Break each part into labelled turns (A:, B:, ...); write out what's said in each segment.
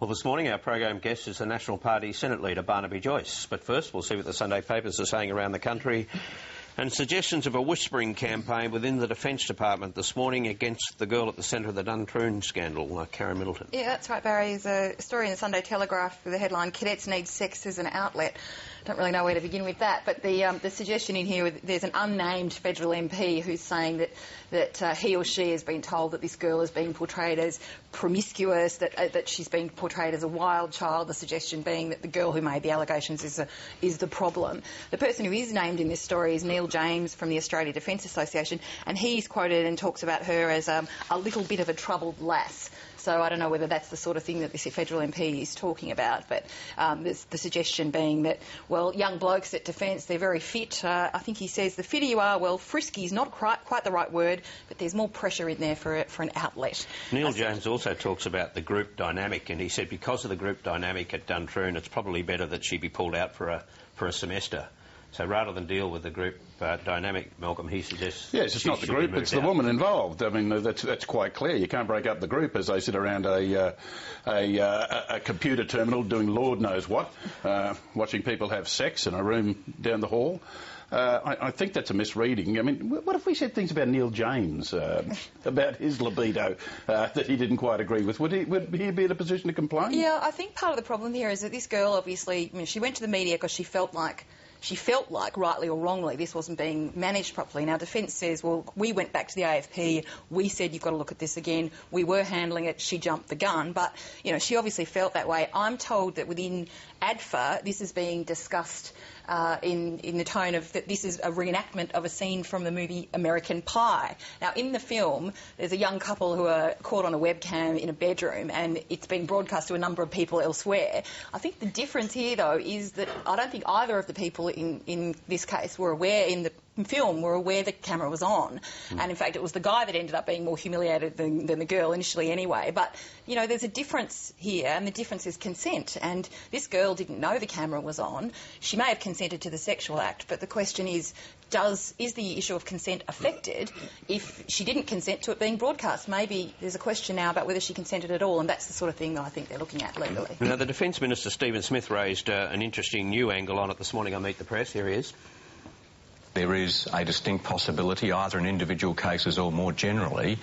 A: Well, this morning our program guest is the National Party Senate Leader, Barnaby Joyce. But first we'll see what the Sunday papers are saying around the country and suggestions of a whispering campaign within the Defence Department this morning against the girl at the centre of the Duntroon scandal, Karen Middleton.
B: Yeah, that's right, Barry. There's a story in the Sunday Telegraph with the headline, "Cadets Need Sex as an Outlet." Don't really know where to begin with that, but the suggestion in here, there's an unnamed federal MP who's saying that he or she has been told that this girl is being portrayed as promiscuous, that she's being portrayed as a wild child, the suggestion being that the girl who made the allegations is the problem. The person who is named in this story is Neil James from the Australia Defence Association, and he's quoted and talks about her as a little bit of a troubled lass. So I don't know whether that's the sort of thing that this federal MP is talking about, but there's the suggestion being that, well, young blokes at Defence, they're very fit. I think he says the fitter you are, well, frisky is not quite the right word, but there's more pressure in there for an outlet.
A: Neil James also talks about the group dynamic, and he said because of the group dynamic at Duntroon, it's probably better that she be pulled out for a semester. So rather than deal with the group dynamic, Malcolm, he suggests...
C: Yes, it's not the group, it's the woman involved. I mean, that's quite clear. You can't break up the group as they sit around a computer terminal doing Lord knows what, watching people have sex in a room down the hall. I think that's a misreading. I mean, what if we said things about Neil James, about his libido, that he didn't quite agree with? Would he be in a position to complain?
B: Yeah, I think part of the problem here is that this girl, obviously, she went to the media because she felt like, rightly or wrongly, this wasn't being managed properly. Now, Defence says, well, we went back to the AFP, we said you've got to look at this again, we were handling it, she jumped the gun, but, she obviously felt that way. I'm told that within ADFA, this is being discussed in the tone of that this is a reenactment of a scene from the movie American Pie. Now, in the film, there's a young couple who are caught on a webcam in a bedroom, and it's been broadcast to a number of people elsewhere. I think the difference here, though, is that I don't think either of the people in this case were aware, in the film, were aware the camera was on. And in fact, it was the guy that ended up being more humiliated than the girl initially anyway. But, there's a difference here, and the difference is consent. And this girl didn't know the camera was on. She may have consented to the sexual act, but the question is the issue of consent affected if she didn't consent to it being broadcast? Maybe there's a question now about whether she consented at all, and that's the sort of thing I think they're looking at legally.
A: Now, the Defence Minister, Stephen Smith, raised an interesting new angle on it this morning on Meet the Press. Here he is.
D: There is a distinct possibility, either in individual cases or more generally,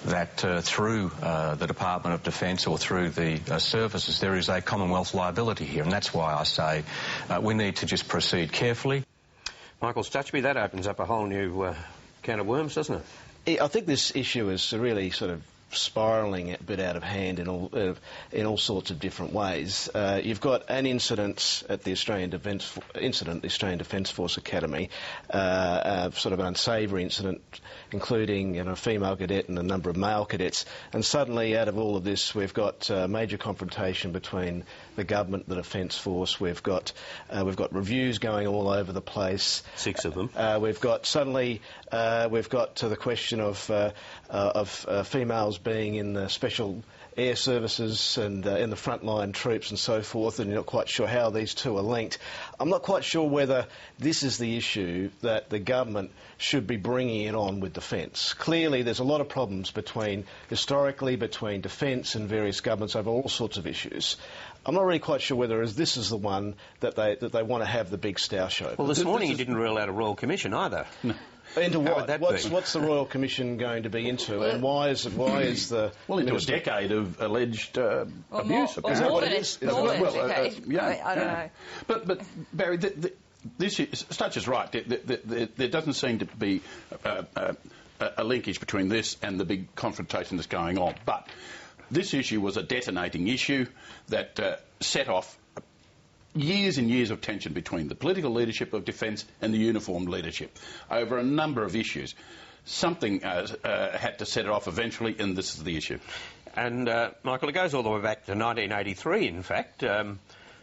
D: that through the Department of Defence or through the services, there is a Commonwealth liability here, and that's why I say we need to just proceed carefully.
A: Michael Stutchby, that opens up a whole new can of worms, doesn't it?
E: I think this issue is really sort of spiralling a bit out of hand in all sorts of different ways. You've got an incident at the Australian Defence Force Academy, sort of an unsavoury incident, including a female cadet and a number of male cadets, and suddenly out of all of this we've got major confrontation between the government and the Defence Force. We've got reviews going all over the place. 6 of them. We've got the question of females being in the special air services and in the frontline troops and so forth, and you're not quite sure how these two are linked. I'm not quite sure whether this is the issue that the government should be bringing it on with Defence. Clearly there's a lot of problems historically between Defence and various governments over all sorts of issues. I'm not really quite sure whether this is the one that they want to have the big Stow show.
A: Well, this morning he didn't rule out a Royal Commission either. No.
E: Into what? What's the Royal Commission going to be into, and why is the...
C: Well, into a decade of alleged abuse.
E: Is that what it is?
C: Yeah.
B: I don't know.
C: But Barry, Stutch is right. There doesn't seem to be a linkage between this and the big confrontation that's going on. But this issue was a detonating issue that set off years and years of tension between the political leadership of Defence and the uniformed leadership over a number of issues. Something had to set it off eventually, and this is the issue.
A: And, Michael, it goes all the way back to 1983, in fact.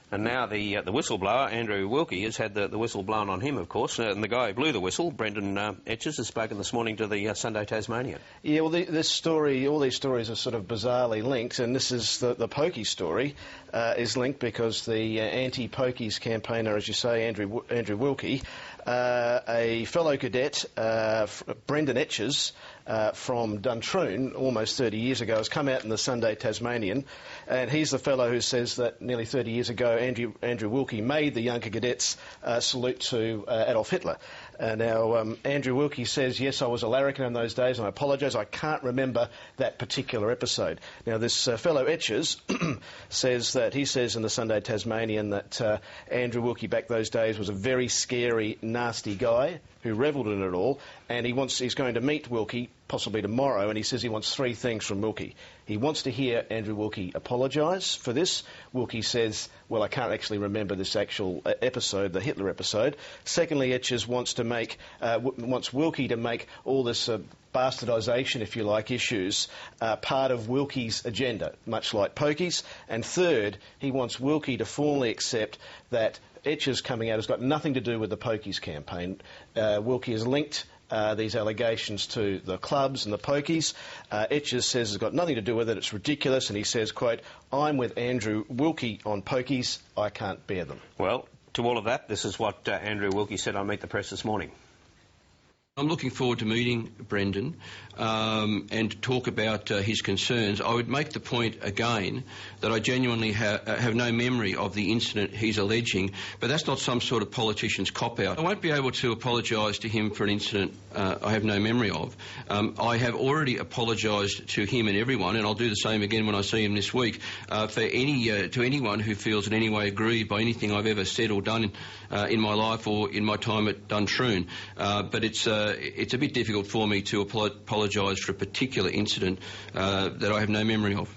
A: And now the whistleblower, Andrew Wilkie, has had the whistle blown on him, of course. And the guy who blew the whistle, Brendan Etches, has spoken this morning to the Sunday Tasmanian.
E: Yeah, well, all these stories are sort of bizarrely linked, and this is the pokey story is linked because the anti-pokies campaigner, as you say, Andrew Wilkie, a fellow cadet, Brendan Etches, from Duntroon almost 30 years ago has come out in the Sunday Tasmanian, and he's the fellow who says that nearly 30 years ago Andrew Wilkie made the Junker cadets salute to Adolf Hitler. Now, Andrew Wilkie says, yes, I was a larrikin in those days and I apologise, I can't remember that particular episode. Now, this fellow Etches says that he says in the Sunday Tasmanian that Andrew Wilkie back those days was a very scary, nasty guy who revelled in it all, and he's going to meet Wilkie possibly tomorrow, and he says he wants three things from Wilkie. He wants to hear Andrew Wilkie apologise for this. Wilkie says, well, I can't actually remember this actual episode, the Hitler episode. Secondly, Etches wants Wilkie to make all this bastardisation, if you like, issues part of Wilkie's agenda, much like pokies. And third, he wants Wilkie to formally accept that Etches coming out has got nothing to do with the pokies campaign. Wilkie has linked these allegations to the clubs and the pokies. Etches says it's got nothing to do with it, it's ridiculous, and he says, quote, I'm with Andrew Wilkie on pokies, I can't bear them.
A: Well, to all of that, this is what Andrew Wilkie said on Meet the Press this morning.
F: I'm looking forward to meeting Brendan and talk about his concerns. I would make the point again that I genuinely have no memory of the incident he's alleging, but that's not some sort of politician's cop-out. I won't be able to apologise to him for an incident I have no memory of. I have already apologised to him and everyone, and I'll do the same again when I see him this week, to anyone who feels in any way aggrieved by anything I've ever said or done in my life or in my time at Duntroon. But it's a bit difficult for me to apologise for a particular incident that I have no memory of.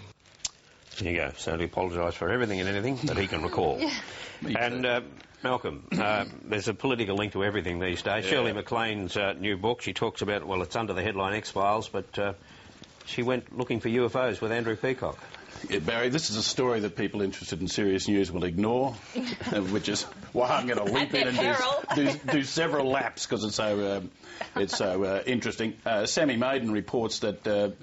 A: There you go. So he apologised for everything and anything that he can recall.
B: Yeah.
A: And Malcolm, there's a political link to everything these days. Yeah. Shirley MacLane's new book, she talks about, well, it's under the headline X-Files, but she went looking for UFOs with Andrew Peacock.
C: Yeah, Barry, this is a story that people interested in serious news will ignore, which is why I'm going to leap in and do several laps because it's so interesting. Sammy Maiden reports that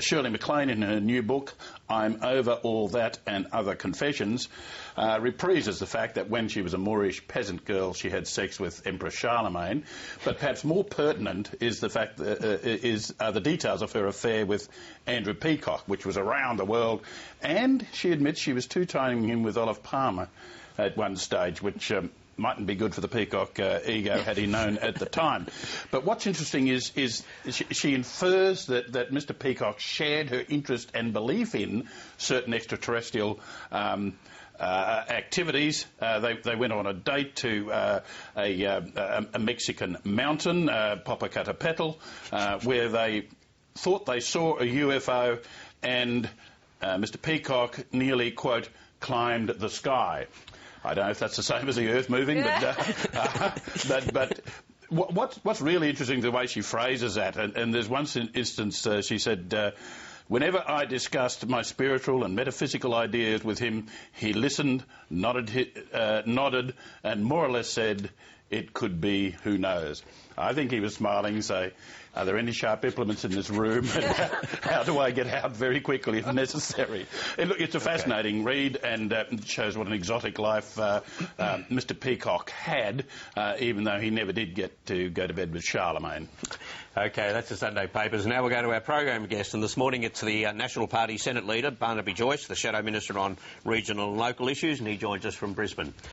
C: Shirley MacLane, in her new book, I'm Over All That and Other Confessions, reprises the fact that when she was a Moorish peasant girl, she had sex with Emperor Charlemagne. But perhaps more pertinent is the fact the details of her affair with Andrew Peacock, which was around the world, and she admits she was two-timing him with Olive Palmer at one stage, which mightn't be good for the Peacock ego had he known at the time. But what's interesting is she infers that Mr. Peacock shared her interest and belief in certain extraterrestrial activities. They went on a date to a Mexican mountain, Popocatépetl, where they thought they saw a UFO, and Mr. Peacock nearly, quote, climbed the sky. I don't know if that's the same as the Earth moving, but what's really interesting the way she phrases that, and there's one instance she said, whenever I discussed my spiritual and metaphysical ideas with him, he listened, nodded, and more or less said, it could be, who knows. I think he was smiling, say, are there any sharp implements in this room? And how do I get out very quickly if necessary? And look, it's a fascinating read, and it shows what an exotic life Mr. Peacock had, even though he never did get to go to bed with Charlemagne.
A: OK, that's the Sunday Papers. Now we'll go to our program guest, and this morning it's the National Party Senate leader, Barnaby Joyce, the Shadow Minister on regional and local issues, and he joins us from Brisbane.